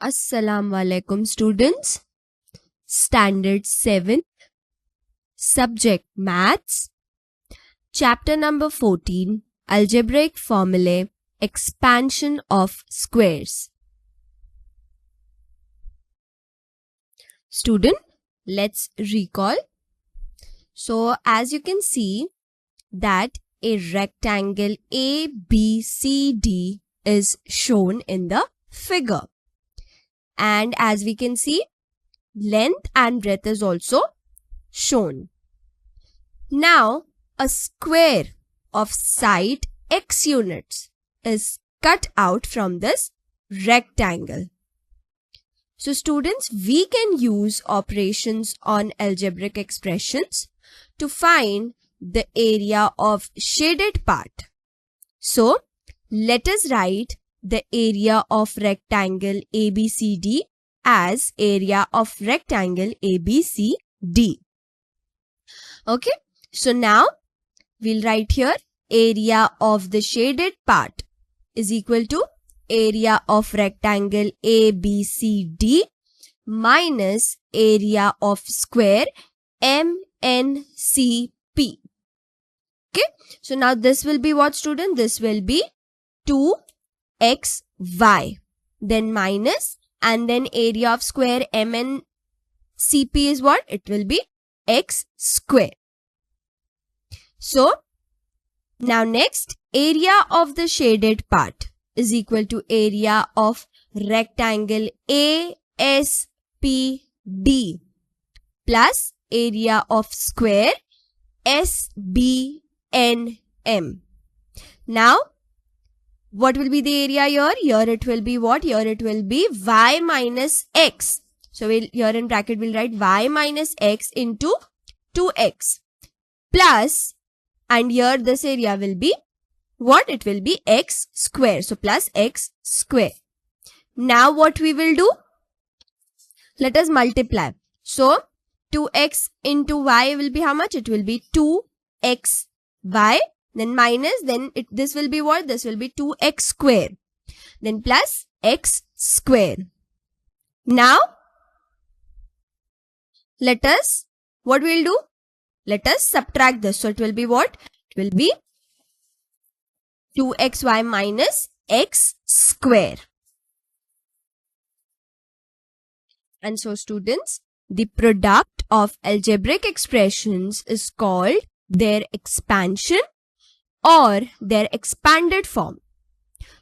Assalamu alaikum students. Standard 7, Subject Maths, Chapter number 14, Algebraic Formulae, Expansion of Squares. Student, let's recall. So as you can see that a rectangle ABCD is shown in the figure. And as we can see, length and breadth is also shown. Now, a square of side x units is cut out from this rectangle. So students, we can use operations on algebraic expressions to find the area of shaded part. So, let us write the area of rectangle ABCD as area of rectangle ABCD. Okay, so now we'll write here area of the shaded part is equal to area of rectangle ABCD minus area of square MNCP. Okay, so now this will be what, student? This will be 2xy, then minus, and then area of square MNCP is what? It will be x square. So, now next, area of the shaded part is equal to area of rectangle ASPD plus area of square SBNM. Now, what will be the area here? Here it will be what? Here it will be y minus x. So, here in bracket we'll write y minus x into 2x plus, and here this area will be what? It will be x square. So, plus x square. Now, what we will do? Let us multiply. So, 2x into y will be how much? It will be 2xy. Then minus, then this will be what? This will be 2x square. Then plus x square. Now, let us, what we'll do? Let us subtract this. So, it will be what? It will be 2xy minus x square. And so, students, the product of algebraic expressions is called their expansion or their expanded form.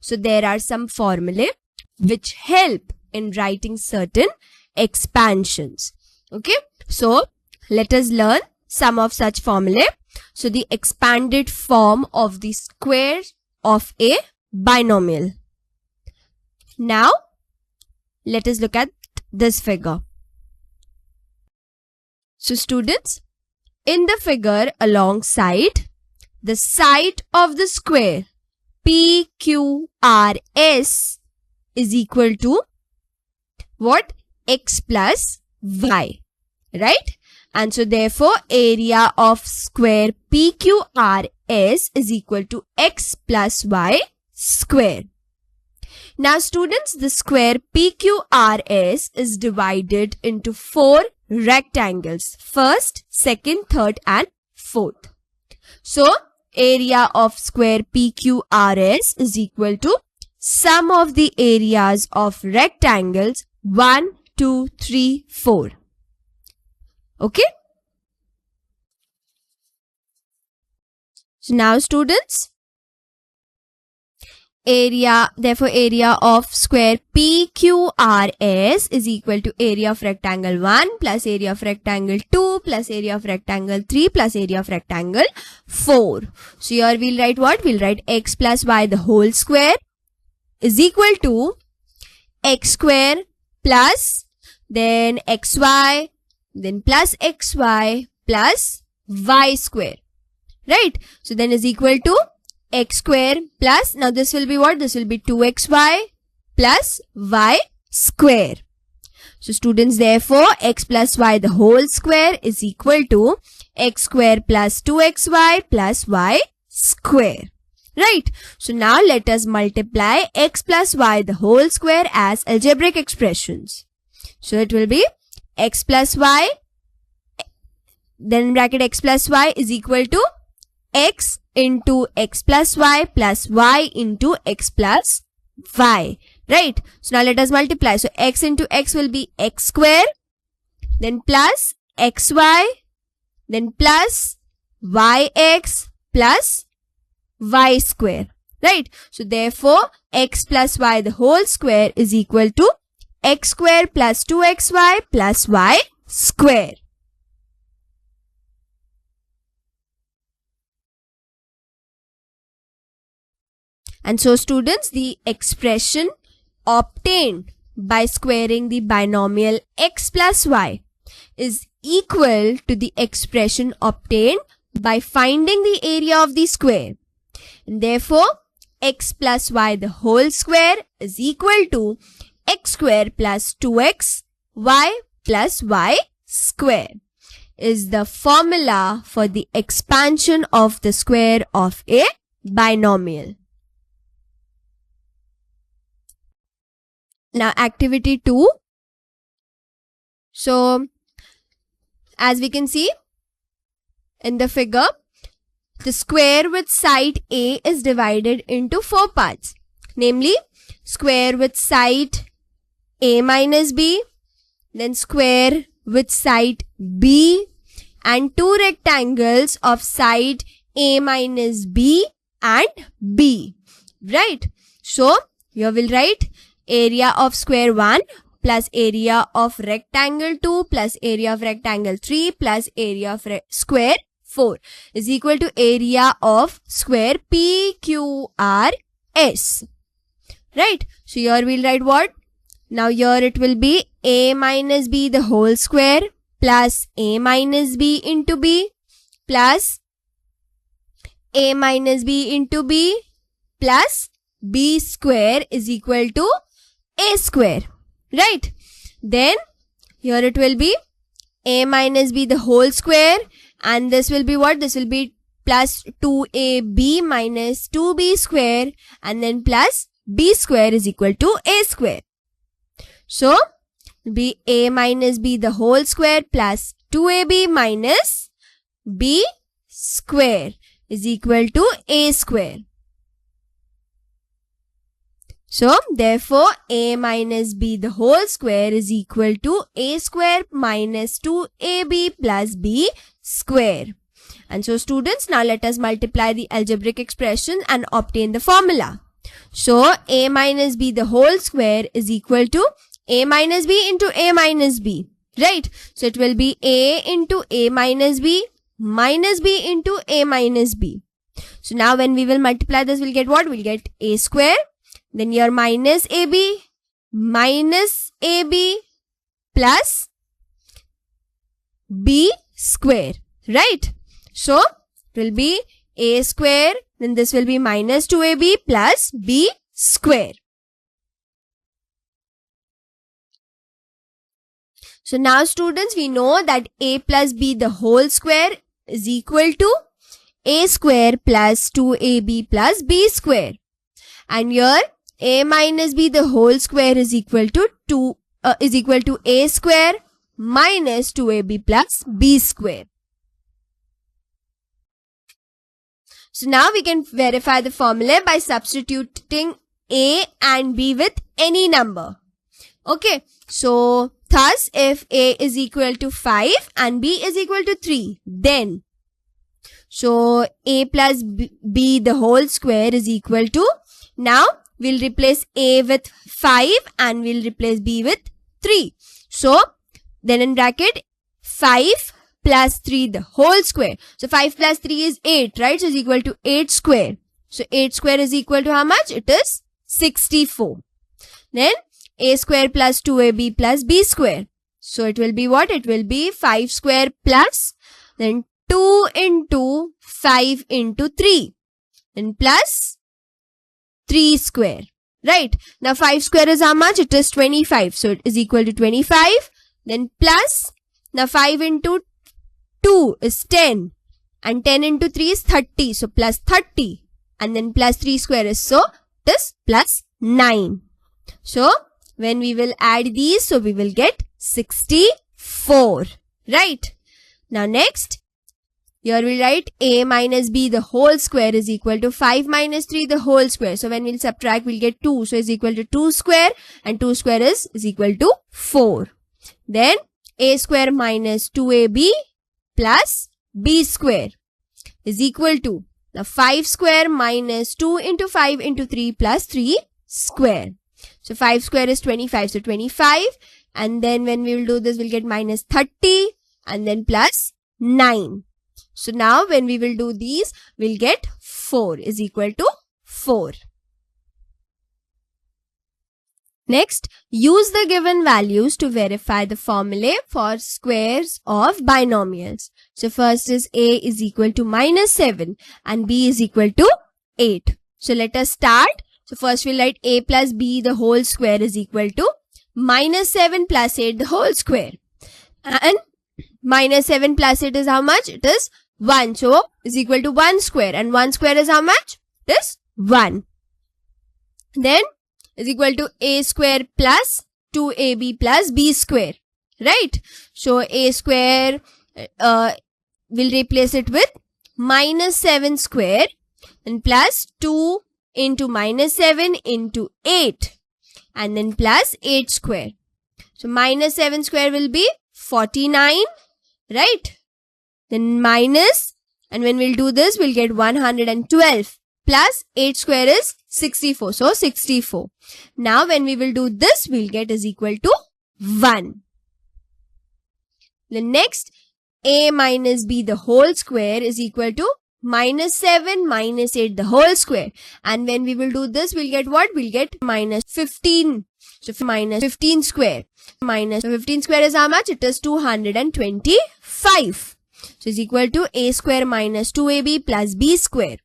So, there are some formulae which help in writing certain expansions. Okay. So, let us learn some of such formulae. So, the expanded form of the square of a binomial. Now, let us look at this figure. So, students, in the figure alongside the side of the square PQRS is equal to what? X plus y, right? And so therefore area of square PQRS is equal to x plus y square. Now students, the square PQRS is divided into 4 rectangles. First, second, third and fourth. So, area of square PQRS is equal to sum of the areas of rectangles 1, 2, 3, 4. Okay? So, now students, therefore area of square PQRS is equal to area of rectangle 1 plus area of rectangle 2 plus area of rectangle 3 plus area of rectangle 4. So here we'll write what? We'll write x plus y the whole square is equal to x square plus then xy then plus xy plus y square. Right? So then is equal to x square plus, now this will be what? This will be 2xy plus y square. So students, therefore x plus y the whole square is equal to x square plus 2xy plus y square. Right? So now let us multiply x plus y the whole square as algebraic expressions. So it will be x plus y, then bracket x plus y is equal to x into x plus y into x plus y. Right? So now let us multiply. So x into x will be x square, then plus xy, then plus yx plus y square. Right? So therefore x plus y the whole square is equal to x square plus 2xy plus y square. And so students, the expression obtained by squaring the binomial x plus y is equal to the expression obtained by finding the area of the square. And therefore, x plus y the whole square is equal to x square plus 2x y plus y square is the formula for the expansion of the square of a binomial. Now activity 2. So as we can see in the figure, the square with side A is divided into 4 parts. Namely, square with side A minus B, then square with side B, and 2 rectangles of side A minus B and B. Right? So here we'll write area of square 1 plus area of rectangle 2 plus area of rectangle 3 plus area of square 4 is equal to area of square PQRS. Right? So here we'll write what? Now here it will be A minus B the whole square plus A minus B into B plus A minus B into B plus B square is equal to A square. Right? Then here it will be A minus B the whole square, and this will be what? This will be plus 2AB minus 2B square, and then plus B square is equal to A square. So be A minus B the whole square plus 2AB minus B square is equal to A square. So therefore A minus B the whole square is equal to A square minus 2AB plus B square. And so students, now let us multiply the algebraic expression and obtain the formula. So A minus B the whole square is equal to A minus B into A minus B. Right? So it will be A into A minus B minus B into A minus B. So now when we will multiply this, we'll get what? We'll get A square. Then your minus AB plus B square. Right? So it will be A square. Then this will be minus 2AB plus B square. So now students, we know that A plus B the whole square is equal to A square plus 2AB plus B square. And here A minus B the whole square is equal to A square minus 2AB plus B square. So now we can verify the formula by substituting A and B with any number. Okay. So thus if A is equal to 5 and B is equal to 3, then so A plus B the whole square is equal to, now we'll replace A with 5 and we'll replace B with 3. So then in bracket 5 plus 3 the whole square. So 5 plus 3 is 8, right? So it's equal to 8 square. So 8 square is equal to how much? It is 64. Then A square plus 2AB plus B square. So it will be what? It will be 5 square plus then 2 into 5 into 3. Then plus 3 square. Right? Now 5 square is how much? It is 25. So it is equal to 25. Then plus, now 5 into 2 is 10. And 10 into 3 is 30. So plus 30. and then plus 3 square is, so it is plus 9. So when we will add these, so we will get 64, right? Now next, here we write a minus b the whole square is equal to 5 minus 3 the whole square. So when we'll subtract, we'll get 2. So is equal to 2 square, and 2 square is equal to 4. Then a square minus 2ab plus b square is equal to the 5 square minus 2 into 5 into 3 plus 3 square. So 5 square is 25. So 25, and then when we will do this, we'll get minus 30 and then plus 9. So now when we will do these, we'll get 4 is equal to 4. Next, use the given values to verify the formulae for squares of binomials. So first is a is equal to minus 7 and b is equal to 8. So let us start. So first we'll write a plus b the whole square is equal to minus 7 plus 8 the whole square. And minus 7 plus 8 is how much? It is 1. So is equal to 1 square, and 1 square is how much? It is 1. Then is equal to a square plus 2ab plus b square, right? So a square will replace it with minus 7 square and plus 2 into minus 7 into 8 and then plus 8 square. So minus 7 square will be 49, right? Then minus, and when we'll do this, we'll get 112 plus 8 square is 64. So 64. Now when we will do this, we'll get is equal to 1. The next, a minus b the whole square is equal to minus 7 minus 8 the whole square. And when we will do this, we'll get what? We'll get minus 15. So minus 15 square. Minus 15 square is how much? It is 225. So is equal to a square minus 2ab plus b square.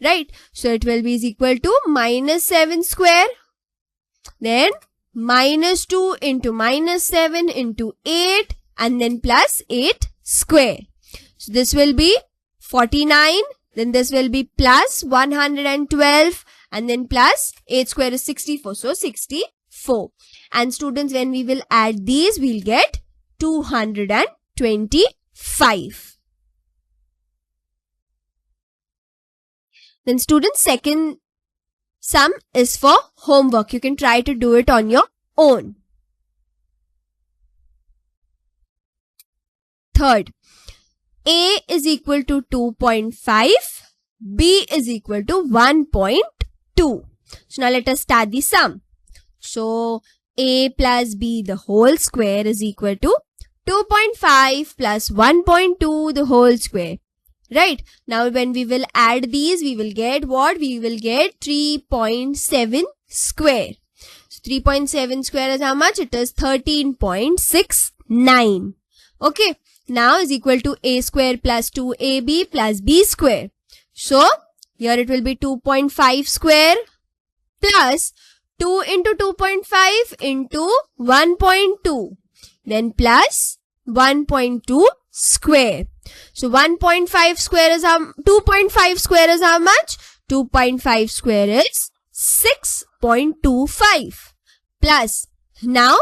Right? So it will be is equal to minus 7 square. Then minus 2 into minus 7 into 8 and then plus 8 square. So this will be 49. Then this will be plus 112 and then plus 8 square is 64. So 64. And students, when we will add these, we'll get 225. Then students, second sum is for homework. You can try to do it on your own. Third, a is equal to 2.5, b is equal to 1.2. So now let us start the sum. So a plus b the whole square is equal to 2.5 plus 1.2 the whole square. Right? Now when we will add these, we will get what? We will get 3.7 square. So 3.7 square is how much? It is 13.69. Okay. Now is equal to a square plus 2ab plus b square. So here it will be 2.5 square plus 2 into 2.5 into 1.2. Then plus 1.2 square. So 1.5 square is how 2.5 square is how much? 2.5 square is 6.25 plus. Now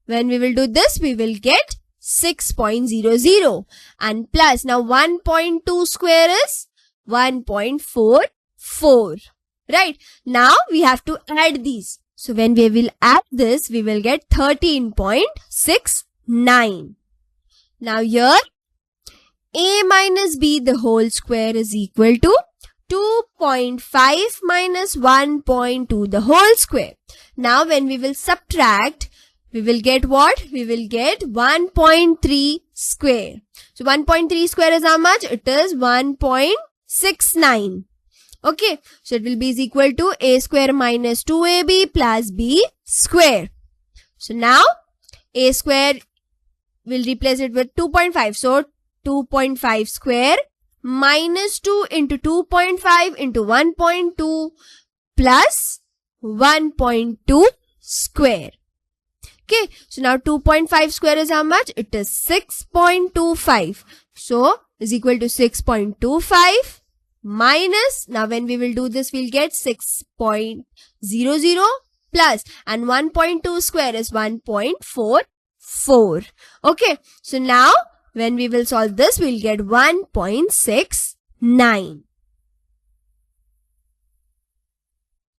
when we will do this, we will get 6.00 and plus. Now 1.2 square is 1.44. Right? Now we have to add these. So when we will add this, we will get 13.69. Now here, a minus b the whole square is equal to 2.5 minus 1.2 the whole square. Now when we will subtract, we will get what? We will get 1.3 square. So 1.3 square is how much? It is 1.69. Okay. So it will be is equal to a square minus 2ab plus b square. So now a square will replace it with 2.5. So 2.5 square minus 2 into 2.5 into 1.2 plus 1.2 square. Okay. So now 2.5 square is how much? It is 6.25. So is equal to 6.25 minus, now when we will do this, we'll get 6.00 plus, and 1.2 square is 1.44. Okay, so now when we will solve this, we'll get 1.69.